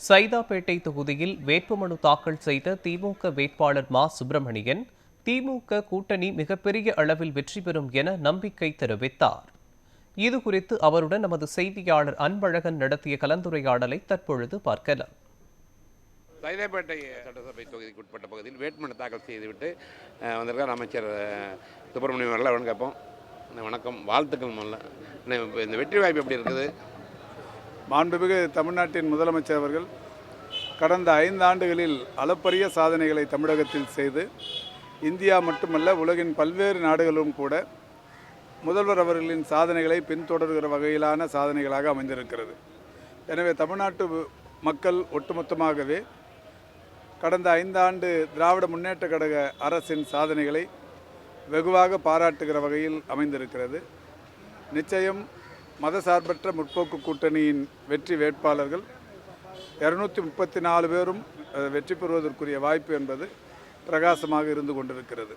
சைதாப்பேட்டை தொகுதியில் வேட்புமனு தாக்கல் செய்த திமுக வேட்பாளர் மா சுப்பிரமணியன் திமுக கூட்டணி மிகப்பெரிய அளவில் வெற்றி பெறும் என நம்பிக்கை தெரிவித்தார். இதுகுறித்து அவருடன் நமது செய்தியாளர் அன்பழகன் நடத்திய கலந்துரையாடலை தற்பொழுது பார்க்கலாம். சைதாப்பேட்டை சட்டசபை தொகுதிக்கு உட்பட்ட பகுதியில் வேட்புமனு தாக்கல் செய்துவிட்டு வந்திருக்கார் அமைச்சர் சுப்பிரமணியம் அவர்கள். அவன் கேட்போம். வணக்கம், வாழ்த்துக்கள். இந்த வெற்றி வாய்ப்பு எப்படி இருக்குது? மாண்புமிகு தமிழ்நாட்டின் முதலமைச்சர் அவர்கள் கடந்த 5 ஆண்டுகளில் அளப்பரிய சாதனைகளை தமிழகத்தில் செய்து இந்தியா மட்டுமல்ல உலகின் பல்வேறு நாடுகளும் கூட முதல்வர் அவர்களின் சாதனைகளை பின்தொடர்கிற வகையிலான சாதனைகளாக அமைந்திருக்கிறது. எனவே தமிழ்நாட்டு மக்கள் ஒட்டுமொத்தமாகவே கடந்த 5 ஆண்டு திராவிட முன்னேற்ற கழக அரசின் சாதனைகளை வெகுவாக பாராட்டுகிற வகையில் அமைந்திருக்கிறது. நிச்சயம் மதசார்பற்ற முற்போக்கு கூட்டணியின் வெற்றி வேட்பாளர்கள் 234 பேரும் வெற்றி பெறுவதற்குரிய வாய்ப்பு என்பது பிரகாசமாக இருந்து கொண்டிருக்கிறது.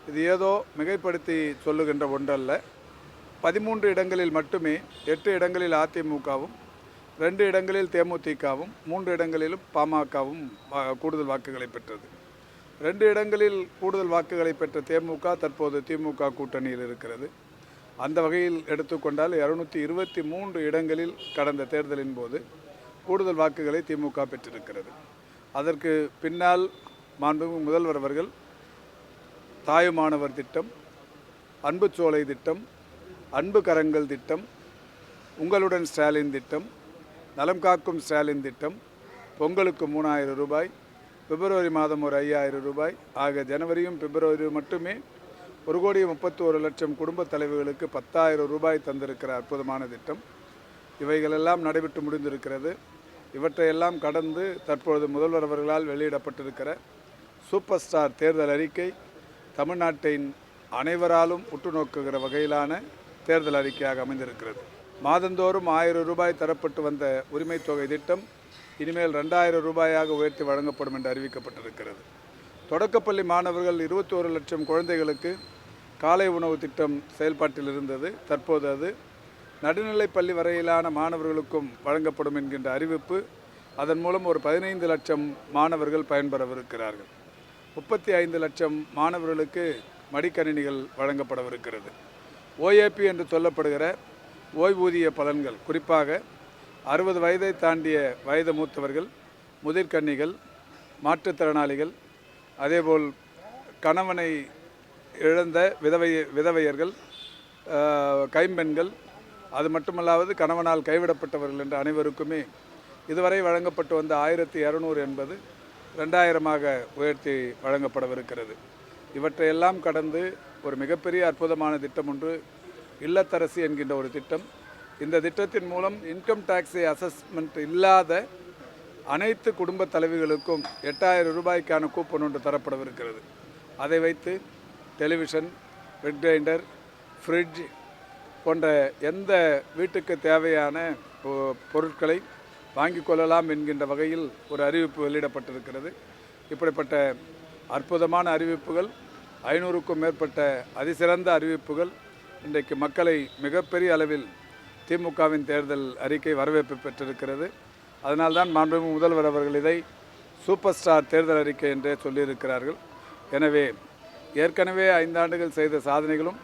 இது ஏதோ மிகைப்படுத்தி சொல்லுகின்ற ஒன்றல்ல. 13 இடங்களில் மட்டுமே 8 இடங்களில் அதிமுகவும் 2 இடங்களில் தேமுதிகவும் 3 இடங்களிலும் பாமகவும் கூடுதல் வாக்குகளை பெற்றது. 2 இடங்களில் கூடுதல் வாக்குகளை பெற்ற தேமுக தற்போது திமுக கூட்டணியில் இருக்கிறது. அந்த வகையில் எடுத்துக்கொண்டால் 223 இடங்களில் கடந்த தேர்தலின் போது கூடுதல் வாக்குகளை திமுக பெற்றிருக்கிறது. அதற்கு பின்னால் மாண்புமிகு முதல்வர் அவர்கள் தாயுமானவர் திட்டம், அன்பு சோலை திட்டம், அன்பு கரங்கள் திட்டம், உங்களுடன் ஸ்டாலின் திட்டம், நலம் காக்கும் ஸ்டாலின் திட்டம், பொங்கலுக்கு 3000 ரூபாய், பிப்ரவரி மாதம் ஒரு 5000 ரூபாய் ஆக ஜனவரியும் பிப்ரவரியும் மட்டுமே 1,31,00,000 குடும்ப தலைவர்களுக்கு 10,000 ரூபாய் தந்திருக்கிற அற்புதமான திட்டம். இவைகளெல்லாம் நடைபெற்று முடிந்திருக்கிறது. இவற்றையெல்லாம் கடந்து தற்பொழுது முதல்வர் அவர்களால் வெளியிடப்பட்டிருக்கிற சூப்பர் ஸ்டார் தேர்தல் அறிக்கை தமிழ்நாட்டின் அனைவராலும் உற்று நோக்குகிற வகையிலான தேர்தல் அறிக்கையாக அமைந்திருக்கிறது. மாதந்தோறும் 1000 ரூபாய் தரப்பட்டு வந்த உரிமை தொகை திட்டம் இனிமேல் 2000 ரூபாயாக உயர்த்தி வழங்கப்படும் என்று அறிவிக்கப்பட்டிருக்கிறது. தொடக்கப்பள்ளி மாணவர்கள் 21 லட்சம் குழந்தைகளுக்கு காலை உணவு திட்டம் செயல்பாட்டில் இருந்தது. தற்போது அது நடுநிலைப்பள்ளி வரையிலான மாணவர்களுக்கும் வழங்கப்படும் என்கின்ற அறிவிப்பு. அதன் மூலம் ஒரு 15 லட்சம் மாணவர்கள் பயன்பெறவிருக்கிறார்கள். 35 லட்சம் மாணவர்களுக்கு மடிக்கணினிகள் வழங்கப்படவிருக்கிறது. ஓஏபி என்று சொல்லப்படுகிற ஓய்வூதிய பலன்கள், குறிப்பாக 60 வயதை தாண்டிய வயது மூத்தவர்கள், முதிர்கன்னிகள், மாற்றுத்திறனாளிகள், அதேபோல் கணவனை இழந்த விதவையர்கள், கைம்பெண்கள், அது மட்டுமல்லாது கணவனால் கைவிடப்பட்டவர்கள் என்ற அனைவருக்குமே இதுவரை வழங்கப்பட்டு வந்த 1200 என்பது 2000ஆக உயர்த்தி வழங்கப்படவிருக்கிறது. இவற்றையெல்லாம் கடந்து ஒரு மிகப்பெரிய அற்புதமான திட்டம் ஒன்று, இல்லத்தரசி என்கின்ற ஒரு திட்டம். இந்த திட்டத்தின் மூலம் இன்கம் டேக்ஸை அசஸ்மெண்ட் இல்லாத அனைத்து குடும்ப தலைவிகளுக்கும் 8000 ரூபாய்க்கான கூப்பன் ஒன்று தரப்படவிருக்கிறது. அதை வைத்து டெலிவிஷன், பெட் கிரைண்டர், ஃப்ரிட்ஜ் போன்ற எந்த வீட்டுக்கு தேவையான பொருட்களை வாங்கி கொள்ளலாம் என்கின்ற வகையில் ஒரு அறிவிப்பு வெளியிடப்பட்டிருக்கிறது. இப்படிப்பட்ட அற்புதமான அறிவிப்புகள், 500க்கும் மேற்பட்ட அதிசிறந்த அறிவிப்புகள் இன்றைக்கு மக்களை மிகப்பெரிய அளவில் திமுகவின் தேர்தல் அறிக்கை வரவேற்பு பெற்றிருக்கிறது. அதனால்தான் மாண்புமிகு முதல்வர் அவர்கள் இதை சூப்பர் ஸ்டார் தேர்தல் அறிக்கை என்றே சொல்லியிருக்கிறார்கள். எனவே ஏற்கனவே 5 ஆண்டுகள் செய்த சாதனைகளும்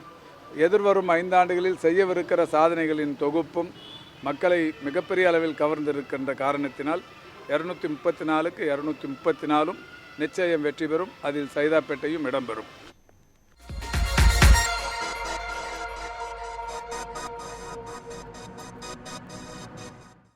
எதிர்வரும் 5 ஆண்டுகளில் செய்யவிருக்கிற சாதனைகளின் தொகுப்பும் மக்களை மிகப்பெரிய அளவில் கவர்ந்திருக்கின்ற காரணத்தினால் 234க்கு 234 நிச்சயம் வெற்றி பெறும். அதில் சைதாப்பேட்டையும் இடம்பெறும்.